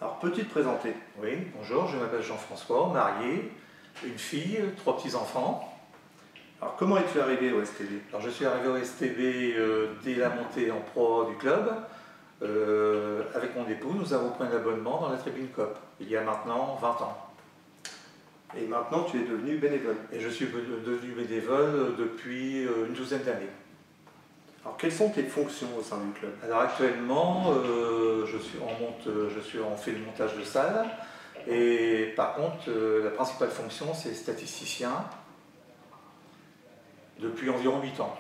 Alors, peux-tu te présenter? Oui, bonjour, je m'appelle Jean-François, marié, une fille, 3 petits-enfants. Alors, comment es-tu arrivé au STB? Alors, je suis arrivé au STB dès la montée en pro du club. Avec mon époux, nous avons pris un abonnement dans la tribune COP, il y a maintenant 20 ans. Et maintenant, tu es devenu bénévole. Et je suis devenu bénévole depuis une douzaine d'années. Alors, quelles sont tes fonctions au sein du club? Alors actuellement, on fait le montage de salle. Et par contre, la principale fonction, c'est statisticien depuis environ 8 ans.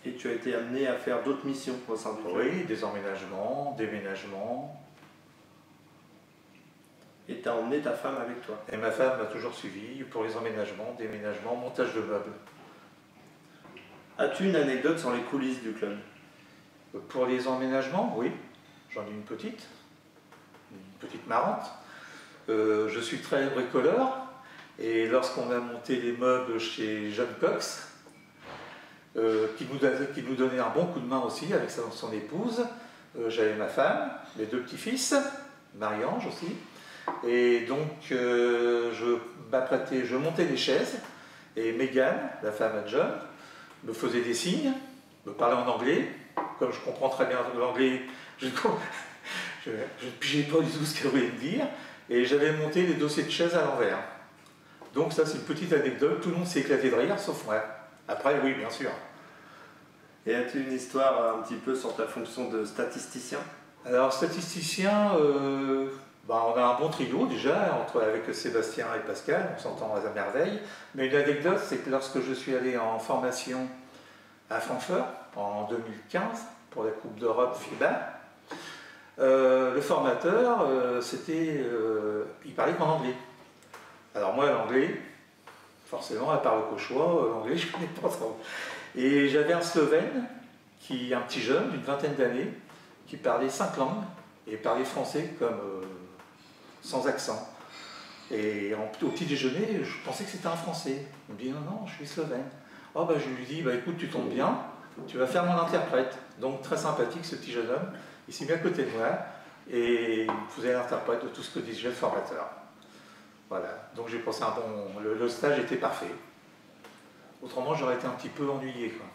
Et tu as été amené à faire d'autres missions au sein du club? Oui, des emménagements, déménagements. Et tu as emmené ta femme avec toi? Et ma femme m'a toujours suivi pour les emménagements, déménagements, montage de meubles. As-tu une anecdote sur les coulisses du club? Pour les emménagements, oui, j'en ai une petite marrante. Je suis très bricoleur et lorsqu'on a monté les meubles chez John Cox, qui nous donnait un bon coup de main aussi avec son épouse, j'avais ma femme, mes 2 petits-fils, Marie-Ange aussi, et donc je montais les chaises et Megan, la femme à John, me faisait des signes, me parlait en anglais. Comme je comprends très bien l'anglais, je ne pigeais pas du tout ce qu'elle voulait me dire, et j'avais monté les dossiers de chaises à l'envers. Donc ça, c'est une petite anecdote, tout le monde s'est éclaté de rire, sauf moi. Après, oui, bien sûr. Et as-tu une histoire un petit peu sur ta fonction de statisticien? Alors, statisticien, on a un bon trio déjà, avec Sébastien et Pascal, on s'entend à merveille. Mais une anecdote, c'est que lorsque je suis allé en formation à Francfort en 2015 pour la Coupe d'Europe FIBA, le formateur, il parlait qu'en anglais. Alors moi, l'anglais, forcément, à part le cauchois, l'anglais, je ne connais pas trop. Et j'avais un Slovène, un petit jeune d'une vingtaine d'années, qui parlait 5 langues et parlait français comme sans accent. Et au petit déjeuner, je pensais que c'était un Français. Il me dit non, je suis slovène. Oh, je lui dis écoute, tu tombes bien, tu vas faire mon interprète. Donc très sympathique ce petit jeune homme, il s'est mis à côté de moi et il me faisait l'interprète de tout ce que disait le formateur. Voilà, donc j'ai passé le stage était parfait. Autrement, j'aurais été un petit peu ennuyé, quoi.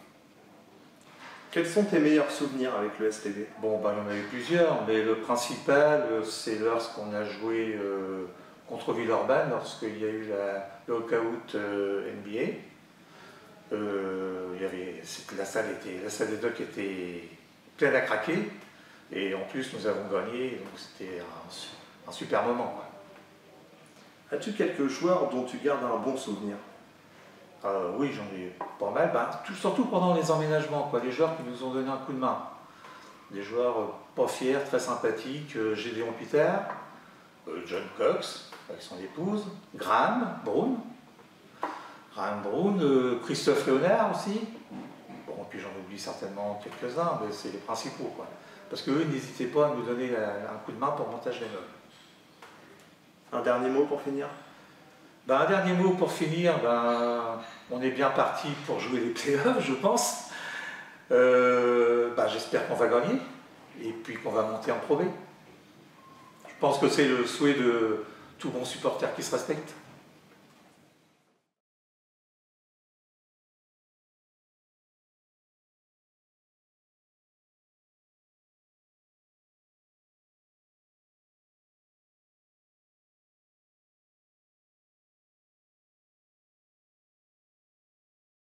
Quels sont tes meilleurs souvenirs avec le STB? Bon, il y en avait plusieurs, mais le principal, c'est lorsqu'on a joué contre Villeurbanne, lorsqu'il y a eu le lockout NBA. La salle des docks était pleine à craquer, et en plus nous avons gagné, donc c'était un super moment, quoi. As-tu quelques joueurs dont tu gardes un bon souvenir? Oui, j'en ai pas mal, surtout pendant les emménagements, quoi, les joueurs qui nous ont donné un coup de main. Des joueurs pas fiers, très sympathiques, Gédéon Peter, John Cox avec son épouse, Graham Brown, Christophe Léonard aussi. Bon, puis j'en oublie certainement quelques-uns, mais c'est les principaux, quoi. Parce qu'eux n'hésitaient pas à nous donner un coup de main pour le montage des meubles. Un dernier mot pour finir? Un dernier mot pour finir, on est bien parti pour jouer les playoffs, je pense. J'espère qu'on va gagner et puis qu'on va monter en Pro B. Je pense que c'est le souhait de tout bon supporter qui se respecte.